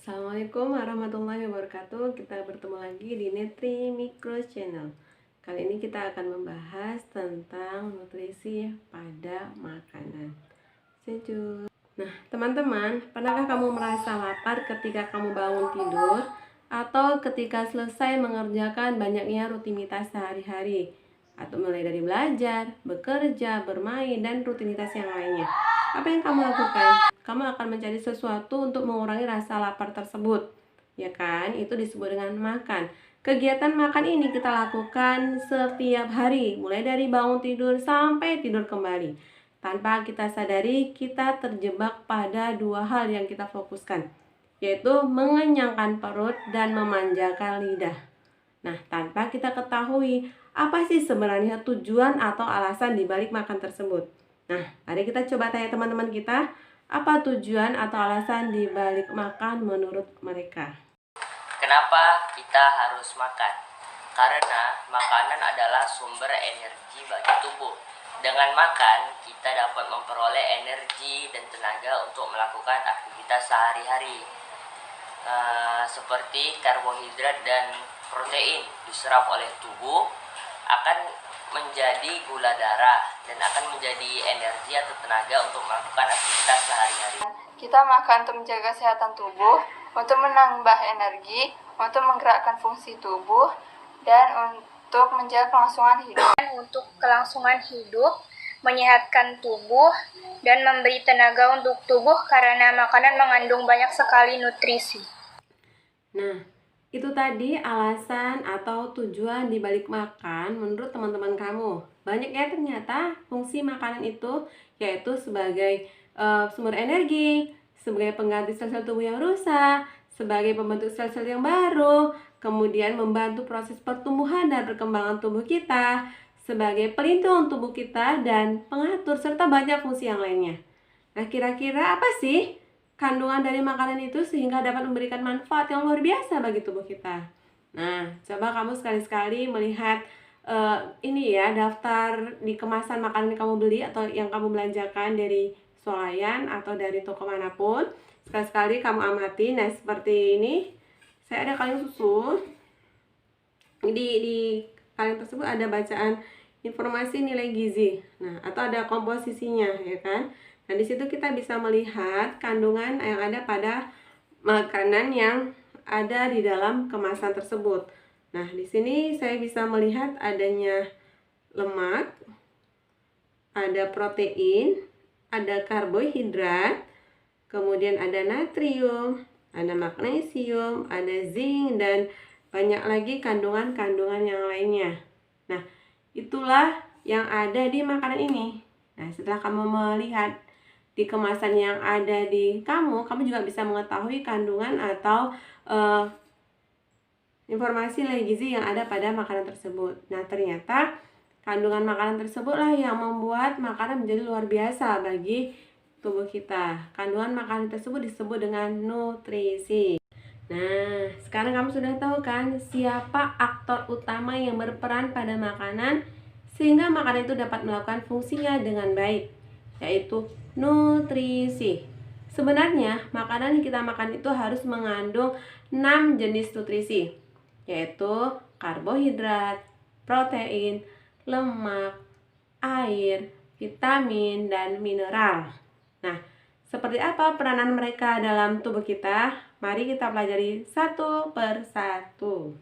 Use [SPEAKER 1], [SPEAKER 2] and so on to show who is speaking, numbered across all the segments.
[SPEAKER 1] Assalamualaikum warahmatullahi wabarakatuh. Kita bertemu lagi di Netri Micro Channel. Kali ini kita akan membahas tentang nutrisi pada makanan. Sejuk. Nah, teman-teman, pernahkah kamu merasa lapar ketika kamu bangun tidur atau ketika selesai mengerjakan banyaknya rutinitas sehari-hari? Atau mulai dari belajar, bekerja, bermain, dan rutinitas yang lainnya. Apa yang kamu lakukan? Kamu akan mencari sesuatu untuk mengurangi rasa lapar tersebut. Ya kan? Itu disebut dengan makan. Kegiatan makan ini kita lakukan setiap hari, mulai dari bangun tidur sampai tidur kembali. Tanpa kita sadari, kita terjebak pada dua hal yang kita fokuskan, yaitu mengenyangkan perut dan memanjakan lidah. Nah, tanpa kita ketahui apa sih sebenarnya tujuan atau alasan dibalik makan tersebut. Nah, mari kita coba tanya teman-teman kita, apa tujuan atau alasan dibalik makan menurut mereka.
[SPEAKER 2] Kenapa kita harus makan? Karena makanan adalah sumber energi bagi tubuh. Dengan makan, kita dapat memperoleh energi dan tenaga untuk melakukan aktivitas sehari-hari. Seperti karbohidrat dan protein diserap oleh tubuh akan menjadi gula darah dan akan menjadi energi atau tenaga untuk melakukan aktivitas sehari-hari.
[SPEAKER 3] Kita makan untuk menjaga kesehatan tubuh, untuk menambah energi, untuk menggerakkan fungsi tubuh, dan untuk menjaga kelangsungan hidup.
[SPEAKER 4] Untuk kelangsungan hidup, menyehatkan tubuh, dan memberi tenaga untuk tubuh karena makanan mengandung banyak sekali nutrisi.
[SPEAKER 1] Nah, itu tadi alasan atau tujuan dibalik makan menurut teman-teman kamu. Banyak ya ternyata fungsi makanan itu, yaitu sebagai sumber energi, sebagai pengganti sel-sel tubuh yang rusak, sebagai pembentuk sel-sel yang baru, kemudian membantu proses pertumbuhan dan perkembangan tubuh kita, sebagai pelindung tubuh kita, dan pengatur, serta banyak fungsi yang lainnya. Nah, kira-kira apa sih kandungan dari makanan itu sehingga dapat memberikan manfaat yang luar biasa bagi tubuh kita? Nah, coba kamu sekali-sekali melihat ini ya, daftar di kemasan makanan yang kamu beli atau yang kamu belanjakan dari swalayan atau dari toko manapun. Sekali-sekali kamu amati. Nah, seperti ini, saya ada kaleng susu. Di kaleng tersebut ada bacaan informasi nilai gizi. Nah, atau ada komposisinya, ya kan? Nah, di situ kita bisa melihat kandungan yang ada pada makanan yang ada di dalam kemasan tersebut. Nah, di sini saya bisa melihat adanya lemak, ada protein, ada karbohidrat, kemudian ada natrium, ada magnesium, ada zinc, dan banyak lagi kandungan-kandungan yang lainnya. Nah, itulah yang ada di makanan ini. Nah, setelah kamu melihat di kemasan yang ada di kamu juga bisa mengetahui kandungan atau informasi nilai gizi yang ada pada makanan tersebut. Nah, ternyata kandungan makanan tersebutlah yang membuat makanan menjadi luar biasa bagi tubuh kita. Kandungan makanan tersebut disebut dengan nutrisi. Nah, sekarang kamu sudah tahu kan siapa aktor utama yang berperan pada makanan sehingga makanan itu dapat melakukan fungsinya dengan baik, yaitu nutrisi. Sebenarnya makanan yang kita makan itu harus mengandung 6 jenis nutrisi, yaitu karbohidrat, protein, lemak, air, vitamin, dan mineral. Nah, seperti apa peranan mereka dalam tubuh kita? Mari kita pelajari satu per satu.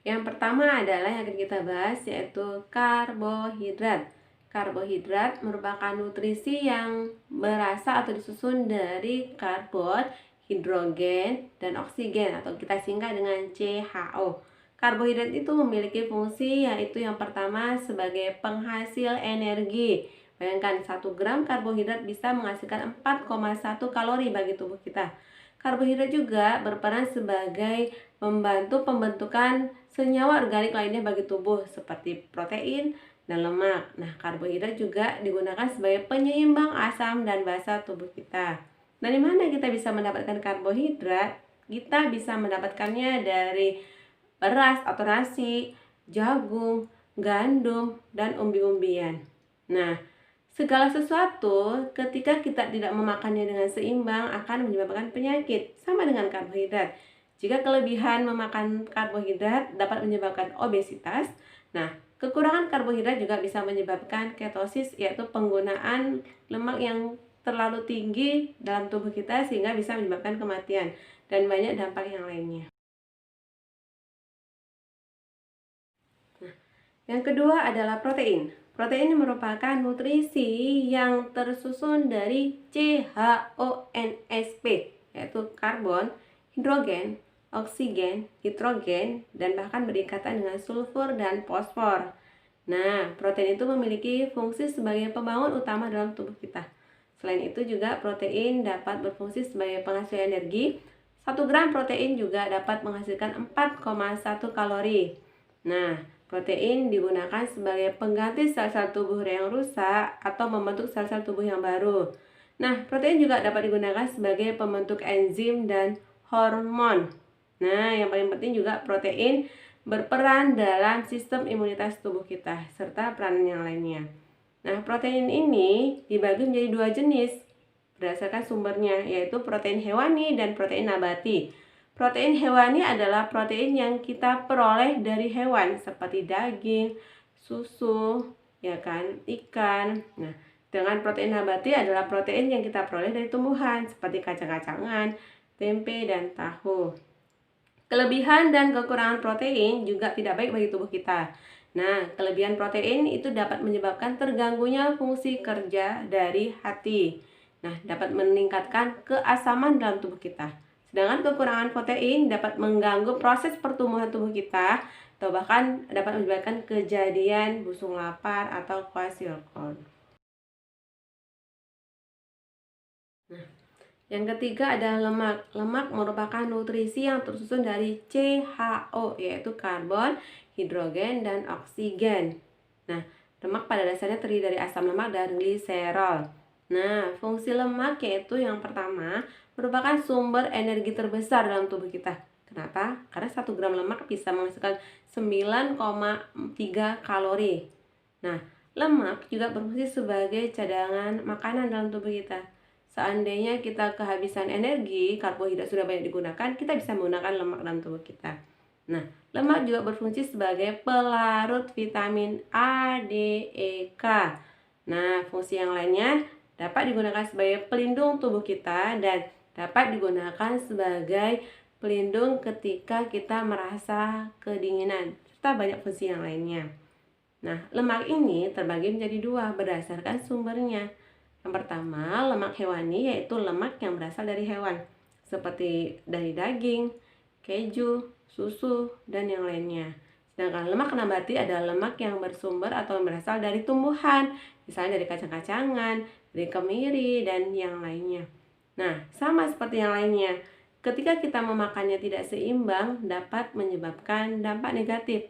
[SPEAKER 1] Yang pertama adalah yang akan kita bahas, yaitu karbohidrat. Karbohidrat merupakan nutrisi yang berasal atau disusun dari karbon, hidrogen, dan oksigen atau kita singkat dengan CHO. Karbohidrat itu memiliki fungsi, yaitu yang pertama sebagai penghasil energi. Bayangkan 1 gram karbohidrat bisa menghasilkan 4,1 kalori bagi tubuh kita. Karbohidrat juga berperan sebagai membantu pembentukan senyawa organik lainnya bagi tubuh seperti protein dan lemak. Nah, karbohidrat juga digunakan sebagai penyeimbang asam dan basa tubuh kita. Dari mana kita bisa mendapatkan karbohidrat? Kita bisa mendapatkannya dari beras atau nasi, jagung, gandum, dan umbi-umbian. Nah, Segala sesuatu ketika kita tidak memakannya dengan seimbang akan menyebabkan penyakit, sama dengan karbohidrat. Jika kelebihan memakan karbohidrat dapat menyebabkan obesitas, nah kekurangan karbohidrat juga bisa menyebabkan ketosis, yaitu penggunaan lemak yang terlalu tinggi dalam tubuh kita sehingga bisa menyebabkan kematian dan banyak dampak yang lainnya. Yang kedua adalah protein. Protein merupakan nutrisi yang tersusun dari CHONSP, yaitu karbon, hidrogen, oksigen, nitrogen, dan bahkan berikatan dengan sulfur dan fosfor. Nah, protein itu memiliki fungsi sebagai pembangun utama dalam tubuh kita. Selain itu juga protein dapat berfungsi sebagai penghasil energi. 1 gram protein juga dapat menghasilkan 4,1 kalori. Nah, protein digunakan sebagai pengganti sel-sel tubuh yang rusak atau membentuk sel-sel tubuh yang baru. Nah, protein juga dapat digunakan sebagai pembentuk enzim dan hormon. Nah, yang paling penting juga protein berperan dalam sistem imunitas tubuh kita, serta peranan yang lainnya. Nah, protein ini dibagi menjadi 2 jenis berdasarkan sumbernya, yaitu protein hewani dan protein nabati. Protein hewani adalah protein yang kita peroleh dari hewan seperti daging, susu, ya kan, ikan. Nah, dengan protein nabati adalah protein yang kita peroleh dari tumbuhan seperti kacang-kacangan, tempe, dan tahu. Kelebihan dan kekurangan protein juga tidak baik bagi tubuh kita. Nah, kelebihan protein itu dapat menyebabkan terganggunya fungsi kerja dari hati. Nah, dapat meningkatkan keasaman dalam tubuh kita. Sedangkan kekurangan protein dapat mengganggu proses pertumbuhan tubuh kita atau bahkan dapat menyebabkan kejadian busung lapar atau kwashiorkor. Nah, yang ketiga adalah lemak. Lemak merupakan nutrisi yang tersusun dari CHO, yaitu karbon, hidrogen, dan oksigen. Nah, lemak pada dasarnya terdiri dari asam lemak dan gliserol. Nah, fungsi lemak yaitu yang pertama, merupakan sumber energi terbesar dalam tubuh kita. Kenapa? Karena 1 gram lemak bisa menghasilkan 9,3 kalori. Nah, lemak juga berfungsi sebagai cadangan makanan dalam tubuh kita. Seandainya kita kehabisan energi, karbohidrat sudah banyak digunakan, kita bisa menggunakan lemak dalam tubuh kita. Nah, lemak juga berfungsi sebagai pelarut vitamin A, D, E, K. Nah, fungsi yang lainnya dapat digunakan sebagai pelindung tubuh kita dan dapat digunakan sebagai pelindung ketika kita merasa kedinginan, serta banyak fungsi yang lainnya. Nah, lemak ini terbagi menjadi 2 berdasarkan sumbernya. Yang pertama, lemak hewani, yaitu lemak yang berasal dari hewan, seperti dari daging, keju, susu, dan yang lainnya. Sedangkan lemak nabati adalah lemak yang bersumber atau berasal dari tumbuhan, misalnya dari kacang-kacangan, dari kemiri, dan yang lainnya. Nah, sama seperti yang lainnya, ketika kita memakannya tidak seimbang dapat menyebabkan dampak negatif.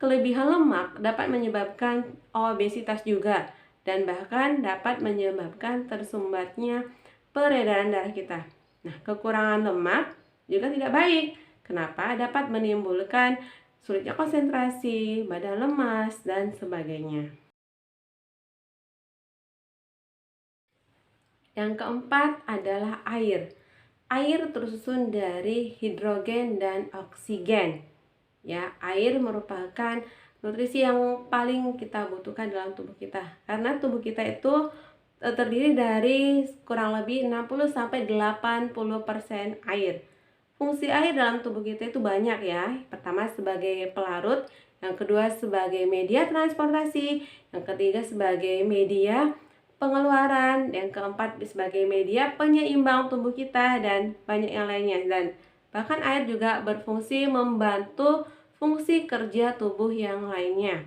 [SPEAKER 1] Kelebihan lemak dapat menyebabkan obesitas juga, dan bahkan dapat menyebabkan tersumbatnya peredaran darah kita. Nah, kekurangan lemak juga tidak baik. Kenapa? Dapat menimbulkan sulitnya konsentrasi, badan lemas, dan sebagainya. Yang keempat adalah air. Air tersusun dari hidrogen dan oksigen. Ya, air merupakan nutrisi yang paling kita butuhkan dalam tubuh kita. Karena tubuh kita itu terdiri dari kurang lebih 60-80% air. Fungsi air dalam tubuh kita itu banyak ya. Pertama sebagai pelarut, yang kedua sebagai media transportasi, yang ketiga sebagai media pengeluaran, yang keempat sebagai media penyeimbang tubuh kita, dan banyak yang lainnya. Dan bahkan air juga berfungsi membantu fungsi kerja tubuh yang lainnya.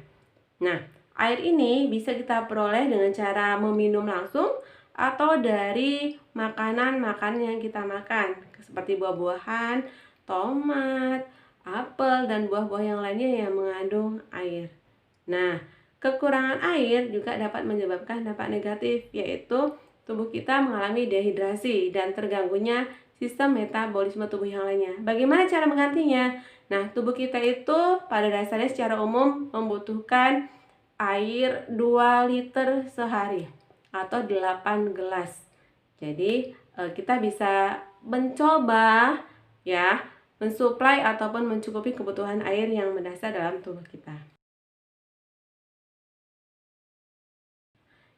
[SPEAKER 1] Nah, air ini bisa kita peroleh dengan cara meminum langsung atau dari makanan-makanan yang kita makan, seperti buah-buahan, tomat, apel, dan buah-buah yang lainnya yang mengandung air. Nah, kekurangan air juga dapat menyebabkan dampak negatif, yaitu tubuh kita mengalami dehidrasi dan terganggunya sistem metabolisme tubuh yang lainnya. Bagaimana cara menggantinya? Nah, tubuh kita itu pada dasarnya secara umum membutuhkan air 2 liter sehari. atau 8 gelas. Jadi kita bisa mencoba ya mensuplai ataupun mencukupi kebutuhan air yang mendasar dalam tubuh kita.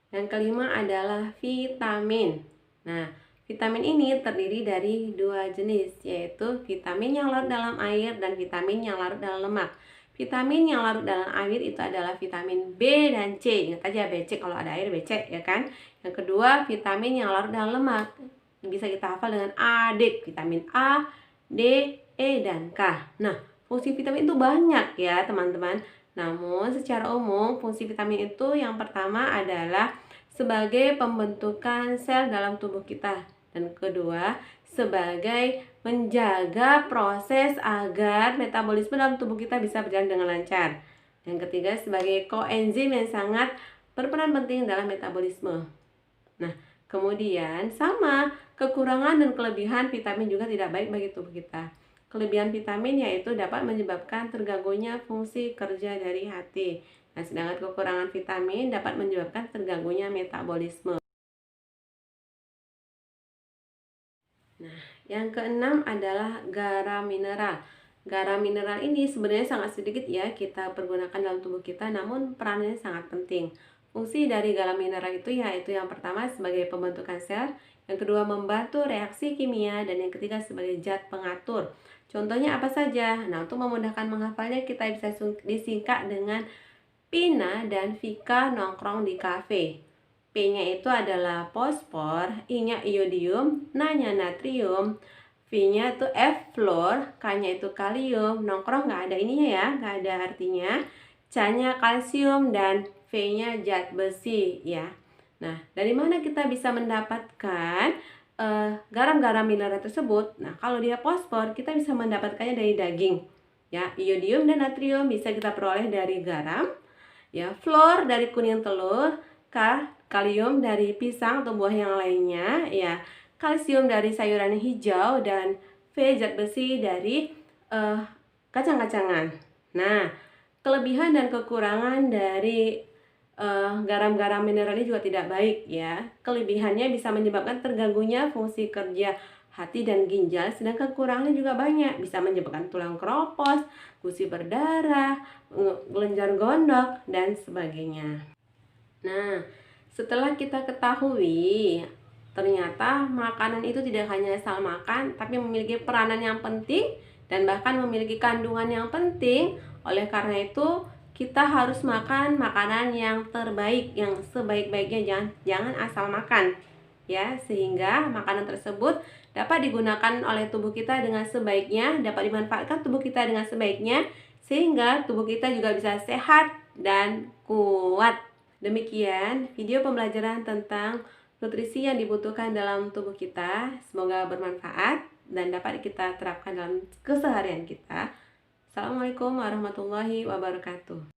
[SPEAKER 1] Yang kelima adalah vitamin. Nah, vitamin ini terdiri dari 2 jenis, yaitu vitamin yang larut dalam air dan vitamin yang larut dalam lemak. Vitamin yang larut dalam air itu adalah vitamin B dan C. Ingat aja BC, kalau ada air BC ya kan. Yang kedua, vitamin yang larut dalam lemak. Bisa kita hafal dengan AD, vitamin A, D, E, dan K. Nah, fungsi vitamin itu banyak ya teman-teman. Namun secara umum fungsi vitamin itu yang pertama adalah sebagai pembentukan sel dalam tubuh kita. Dan kedua, sebagai menjaga proses agar metabolisme dalam tubuh kita bisa berjalan dengan lancar. Yang ketiga, sebagai koenzim yang sangat berperan penting dalam metabolisme. Nah, kemudian sama kekurangan dan kelebihan vitamin juga tidak baik bagi tubuh kita. Kelebihan vitamin yaitu dapat menyebabkan terganggunya fungsi kerja dari hati. Nah, sedangkan kekurangan vitamin dapat menyebabkan terganggunya metabolisme. Nah, yang keenam adalah garam mineral. Garam mineral ini sebenarnya sangat sedikit ya kita pergunakan dalam tubuh kita, namun perannya sangat penting. Fungsi dari garam mineral itu yaitu yang pertama sebagai pembentukan sel, yang kedua membantu reaksi kimia, dan yang ketiga sebagai zat pengatur. Contohnya apa saja? Nah, untuk memudahkan menghafalnya kita bisa disingkat dengan Pina dan Vika nongkrong di kafe. P-nya itu adalah fosfor, I-nya iodium, N-nya natrium, V-nya itu fluor, K-nya itu kalium. Nongkrong nggak ada ininya ya, nggak ada artinya. C-nya kalsium, dan V-nya zat besi ya. Nah, dari mana kita bisa mendapatkan garam-garam mineral tersebut? Nah, kalau dia fosfor, kita bisa mendapatkannya dari daging. Ya, iodium dan natrium bisa kita peroleh dari garam. Ya, fluor dari kuning telur, kalium dari pisang atau buah yang lainnya, ya, kalsium dari sayuran hijau, dan V zat besi dari kacang-kacangan. Nah, kelebihan dan kekurangan dari garam-garam mineral ini juga tidak baik ya. Kelebihannya bisa menyebabkan terganggunya fungsi kerja hati dan ginjal, sedangkan kekurangannya juga banyak, bisa menyebabkan tulang keropos, gusi berdarah, kelenjar gondok, dan sebagainya. Nah, setelah kita ketahui ternyata makanan itu tidak hanya asal makan, tapi memiliki peranan yang penting dan bahkan memiliki kandungan yang penting. Oleh karena itu, kita harus makan makanan yang terbaik, yang sebaik-baiknya, jangan asal makan ya, sehingga makanan tersebut dapat digunakan oleh tubuh kita dengan sebaiknya, dapat dimanfaatkan tubuh kita dengan sebaiknya, sehingga tubuh kita juga bisa sehat dan kuat. Demikian video pembelajaran tentang nutrisi yang dibutuhkan dalam tubuh kita. Semoga bermanfaat dan dapat kita terapkan dalam keseharian kita. Assalamualaikum warahmatullahi wabarakatuh.